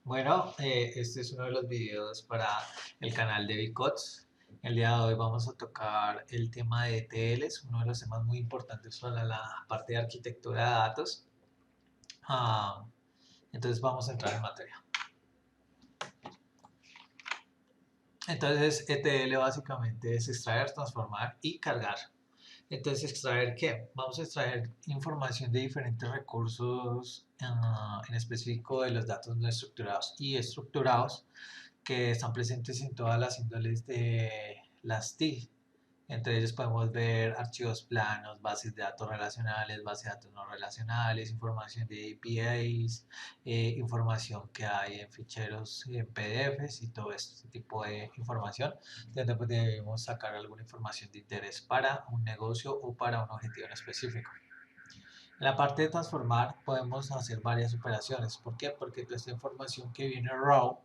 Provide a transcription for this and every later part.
Bueno, este es uno de los videos para el canal de Bicots. El día de hoy vamos a tocar el tema de ETLs, uno de los temas muy importantes para la parte de arquitectura de datos. Ah, entonces vamos a entrar en materia. Entonces, ETL básicamente es extraer, transformar y cargar. Entonces, ¿extraer qué? Vamos a extraer información de diferentes recursos, en específico de los datos no estructurados y estructurados que están presentes en todas las índoles de las TIC. Entre ellos podemos ver archivos planos, bases de datos relacionales, bases de datos no relacionales, información de APIs, información que hay en ficheros en PDFs y todo este tipo de información, donde pues debemos sacar alguna información de interés para un negocio o para un objetivo en específico. En la parte de transformar podemos hacer varias operaciones. ¿Por qué? Porque toda esta información que viene raw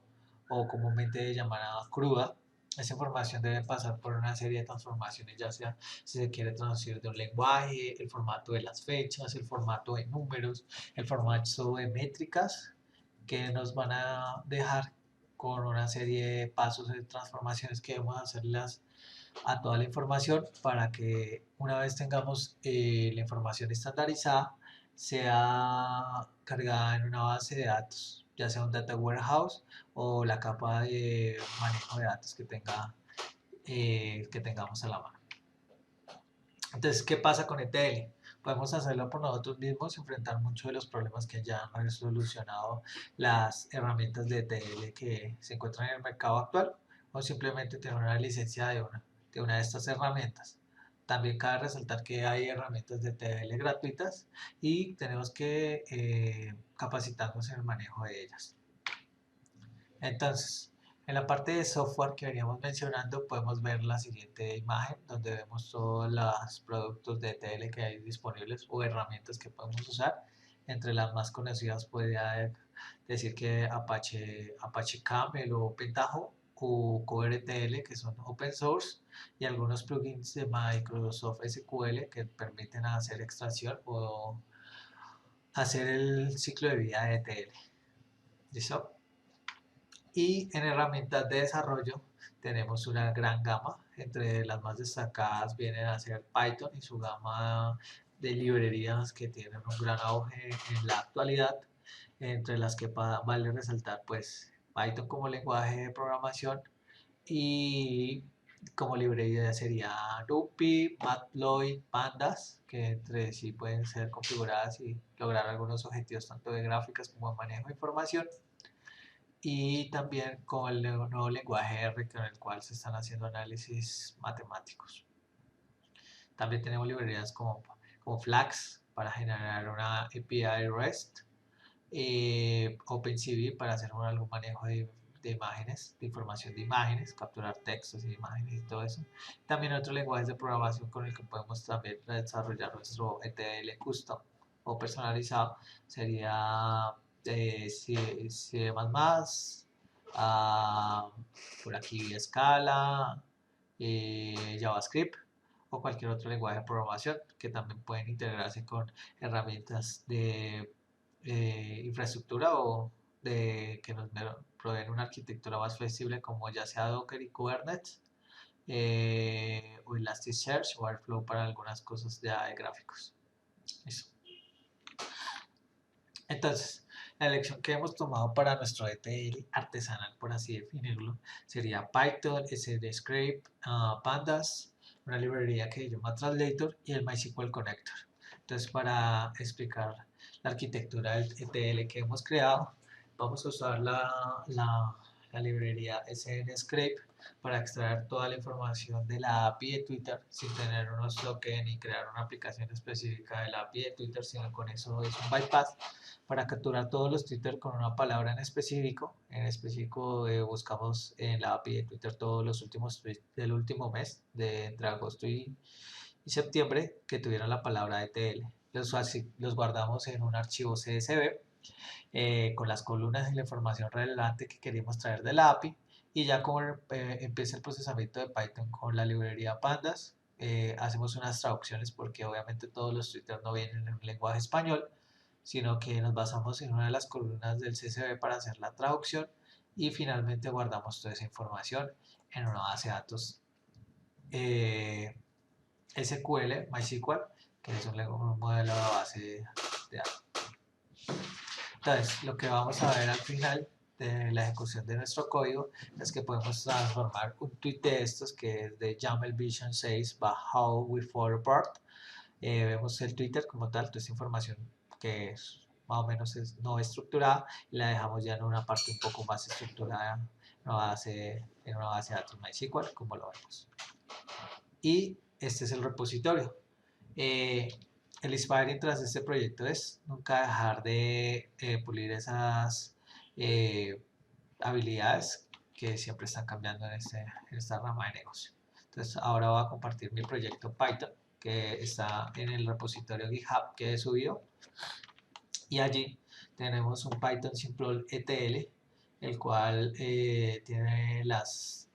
o comúnmente llamada cruda, esa información debe pasar por una serie de transformaciones, ya sea si se quiere traducir de un lenguaje, el formato de las fechas, el formato de números, el formato de métricas, que nos van a dejar con una serie de pasos de transformaciones que debemos hacerlas a toda la información para que una vez tengamos la información estandarizada sea cargada en una base de datos, ya sea un data warehouse o la capa de manejo de datos que tengamos a la mano. Entonces, ¿qué pasa con ETL? Podemos hacerlo por nosotros mismos, enfrentar muchos de los problemas que ya han resolucionado las herramientas de ETL que se encuentran en el mercado actual, o simplemente tener una licencia de una de estas herramientas. También cabe resaltar que hay herramientas de ETL gratuitas y tenemos que capacitarnos en el manejo de ellas. Entonces, en la parte de software que veníamos mencionando, podemos ver la siguiente imagen, donde vemos todos los productos de ETL que hay disponibles o herramientas que podemos usar. Entre las más conocidas podría decir que Apache Camel o Pentaho o CoreTL, que son open source, y algunos plugins de Microsoft SQL que permiten hacer extracción o hacer el ciclo de vida de ETL. ¿Listo? Y en herramientas de desarrollo tenemos una gran gama. Entre las más destacadas vienen a ser Python y su gama de librerías que tienen un gran auge en la actualidad, entre las que vale resaltar pues Python como lenguaje de programación y como librería sería NumPy, Matplotlib, Pandas, que entre sí pueden ser configuradas y lograr algunos objetivos tanto de gráficas como de manejo de información, y también con el nuevo lenguaje R con el cual se están haciendo análisis matemáticos. También tenemos librerías como Flax para generar una API REST, OpenCV para hacer algún manejo de imágenes, de información de imágenes, capturar textos y imágenes y todo eso. También otros lenguajes de programación con el que podemos también desarrollar nuestro ETL custom o personalizado sería C++, ah, por aquí Scala, JavaScript o cualquier otro lenguaje de programación que también pueden integrarse con herramientas de infraestructura o que nos proveen una arquitectura más flexible como ya sea Docker y Kubernetes, o Elasticsearch o Airflow para algunas cosas ya de gráficos. Eso. Entonces, la elección que hemos tomado para nuestro ETL artesanal, por así definirlo, sería Python, SDScript, Pandas, una librería que se llama Translator y el MySQL Connector. Entonces, para explicar la arquitectura del ETL que hemos creado, vamos a usar la librería SNScript para extraer toda la información de la API de Twitter sin tener unos tokens ni crear una aplicación específica de la API de Twitter, sino con eso es un bypass para capturar todos los Twitter con una palabra en específico. En específico, buscamos en la API de Twitter todos los últimos tweets del último mes, de entre agosto y septiembre, que tuvieran la palabra ETL. Los guardamos en un archivo CSV, con las columnas y la información relevante que queremos traer de la API. Y ya como empieza el procesamiento de Python con la librería Pandas, hacemos unas traducciones porque obviamente todos los Twitter no vienen en un lenguaje español, sino que nos basamos en una de las columnas del CSV para hacer la traducción y finalmente guardamos toda esa información en una base de datos SQL, MySQL, que es un modelo de base de datos. Entonces, lo que vamos a ver al final de la ejecución de nuestro código es que podemos transformar un tweet de estos que es de YAML Vision 6 by How We Fall Apart. Vemos el Twitter como tal, toda esta información que es, más o menos no estructurada, y la dejamos ya en una parte un poco más estructurada en una base de datos MySQL, como lo vemos. Y este es el repositorio. El inspiring tras este proyecto es nunca dejar de pulir esas eh, habilidades que siempre están cambiando en esta rama de negocio. Entonces ahora voy a compartir mi proyecto Python que está en el repositorio GitHub que he subido y allí tenemos un Python simple ETL el cual tiene las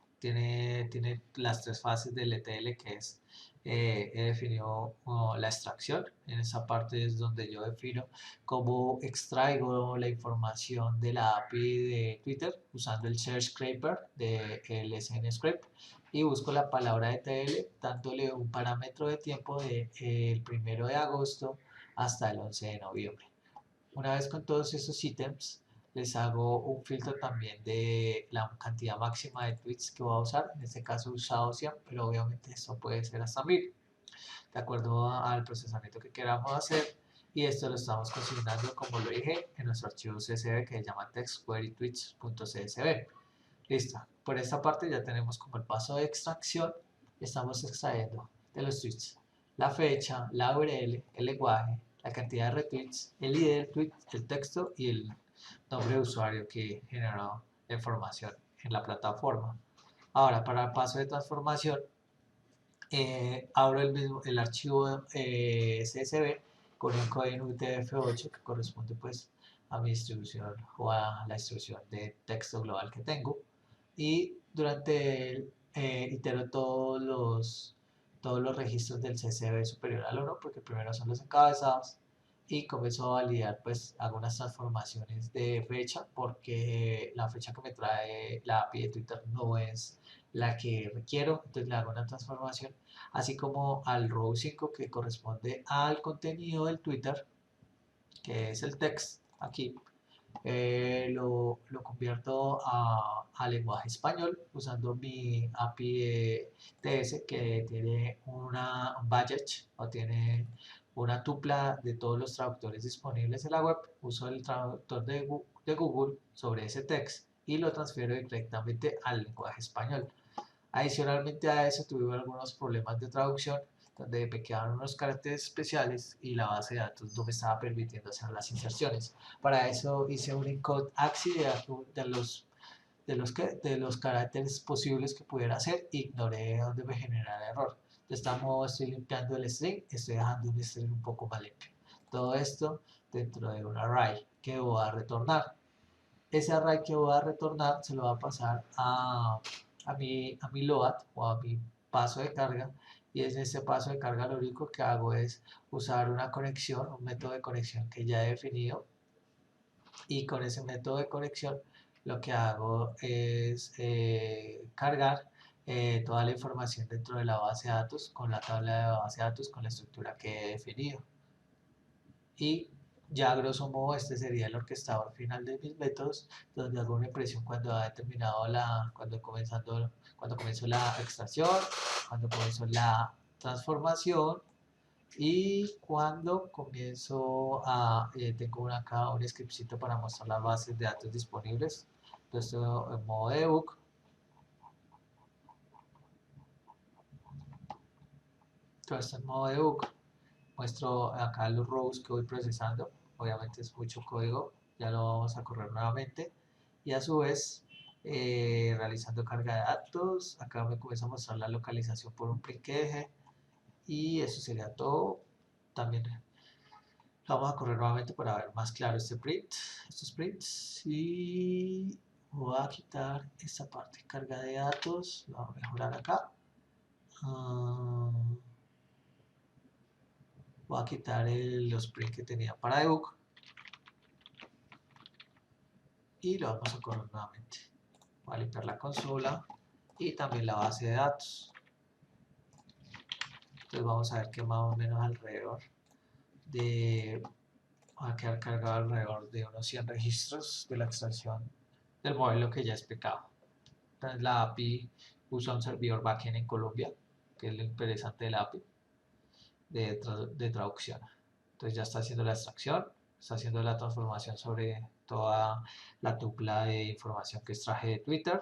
tres fases del ETL que es he definido la extracción. En esa parte es donde yo defino cómo extraigo la información de la API de Twitter usando el Share Scraper del SNScript y busco la palabra ETL dándole un parámetro de tiempo del el 1 de agosto hasta el 11 de noviembre. Una vez con todos esos ítems, les hago un filtro también de la cantidad máxima de tweets que voy a usar. En este caso he usado 100, pero obviamente esto puede ser hasta 1000, de acuerdo al procesamiento que queramos hacer. Y esto lo estamos consignando, como lo dije, en nuestro archivo CSV que se llama textquerytweets.csv. Listo. Por esta parte ya tenemos como el paso de extracción. Estamos extrayendo de los tweets la fecha, la URL, el lenguaje, la cantidad de retweets, el ID del tweet, el texto y el nombre de usuario que generó la información en la plataforma. Ahora, para el paso de transformación, abro el archivo CSV con un código UTF-8 que corresponde pues a mi distribución o a la distribución de texto global que tengo y durante el itero todos los registros del CSV superior al 1 porque primero son los encabezados y comienzo a validar pues algunas transformaciones de fecha porque la fecha que me trae la API de Twitter no es la que requiero, entonces le hago una transformación, así como al row 5 que corresponde al contenido del Twitter, que es el text aquí, lo convierto a lenguaje español usando mi API de TS que tiene un budget o tiene una tupla de todos los traductores disponibles en la web. Uso el traductor de Google sobre ese text y lo transfiero directamente al lenguaje español. Adicionalmente a eso tuve algunos problemas de traducción donde me quedaban unos caracteres especiales y la base de datos no me estaba permitiendo hacer las inserciones. Para eso hice un encode AXI de los caracteres posibles que pudiera hacer e ignoré donde me generara error. De este modo estoy limpiando el string, estoy dejando un string un poco más limpio. Todo esto dentro de un array que voy a retornar. Ese array que voy a retornar se lo va a pasar a mi load o a mi paso de carga y en ese paso de carga lo único que hago es usar una conexión, un método de conexión que ya he definido y con ese método de conexión lo que hago es cargar toda la información dentro de la base de datos con la tabla de base de datos con la estructura que he definido y ya a grosso modo este sería el orquestador final de mis métodos donde hago una impresión cuando ha terminado cuando comenzó la extracción, cuando comenzó la transformación y cuando comienzo tengo acá un scriptcito para mostrar las bases de datos disponibles. Entonces en modo debug, todo esto en modo debug. Muestro acá los rows que voy procesando, obviamente es mucho código, ya lo vamos a correr nuevamente y a su vez realizando carga de datos, acá me comienza a mostrar la localización por un print que deje y eso sería todo. También vamos a correr nuevamente para ver más claro estos prints y voy a quitar esta parte, carga de datos, lo voy a mejorar acá. Voy a quitar los prints que tenía para debug y lo vamos a correr nuevamente. Voy a limpiar la consola y también la base de datos. Entonces vamos a ver que más o menos alrededor de, va a quedar cargado alrededor de unos 100 registros de la extracción del modelo que ya es pecado. Entonces la API usa un servidor backend en Colombia, que es lo interesante de la API de traducción. Entonces ya está haciendo la extracción, está haciendo la transformación sobre toda la tupla de información que extraje de Twitter.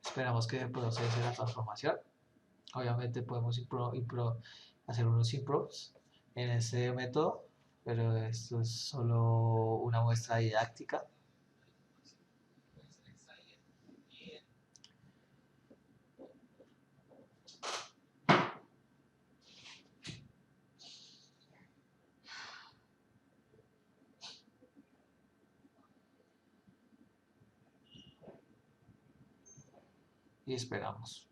Esperamos que se procese la transformación. Obviamente podemos hacer unos improvs en este método, pero esto es solo una muestra didáctica. Y esperamos.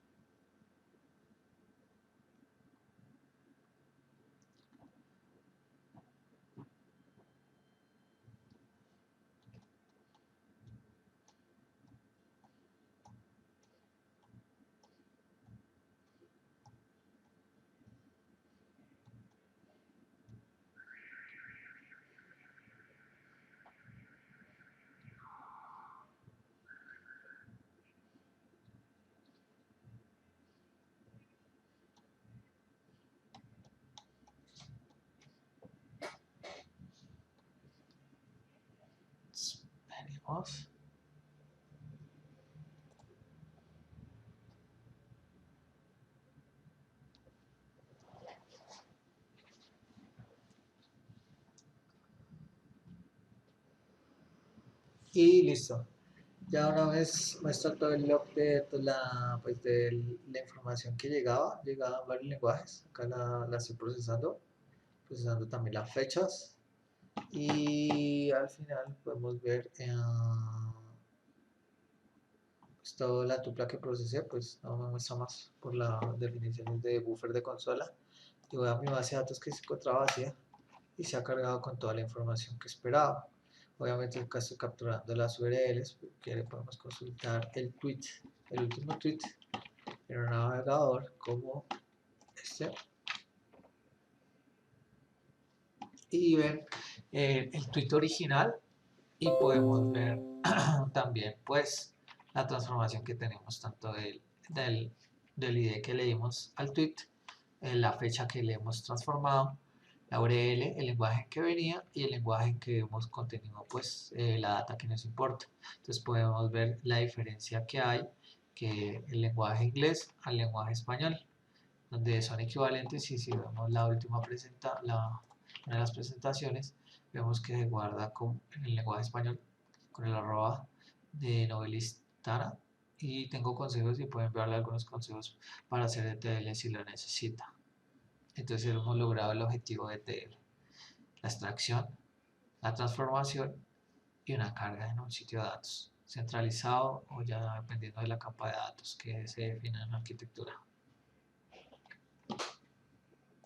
Venimos. Y listo. Ya una vez muestra todo el log de, pues de la información que llegaba en varios lenguajes. Acá la estoy procesando también las fechas. Y al final podemos ver pues, toda la tupla que procesé, pues no me muestra más por las definiciones de buffer de consola. Y voy a mi base de datos que se encontraba vacía y se ha cargado con toda la información que esperaba. Obviamente acá estoy capturando las URLs porque le podemos consultar el tweet, el último tweet en un navegador como este y ver el tweet original y podemos ver también pues la transformación que tenemos tanto del ID que le dimos al tweet, la fecha que le hemos transformado, la URL, el lenguaje en que venía y el lenguaje en que hemos contenido pues la data que nos importa. Entonces podemos ver la diferencia que hay que el lenguaje inglés al lenguaje español, donde son equivalentes y si vemos la última una de las presentaciones, vemos que se guarda en el lenguaje español con el arroba de novelistana y tengo consejos y pueden verle algunos consejos para hacer ETL si lo necesita. Entonces hemos logrado el objetivo de ETL, la extracción, la transformación y una carga en un sitio de datos centralizado o ya dependiendo de la capa de datos que se define en la arquitectura.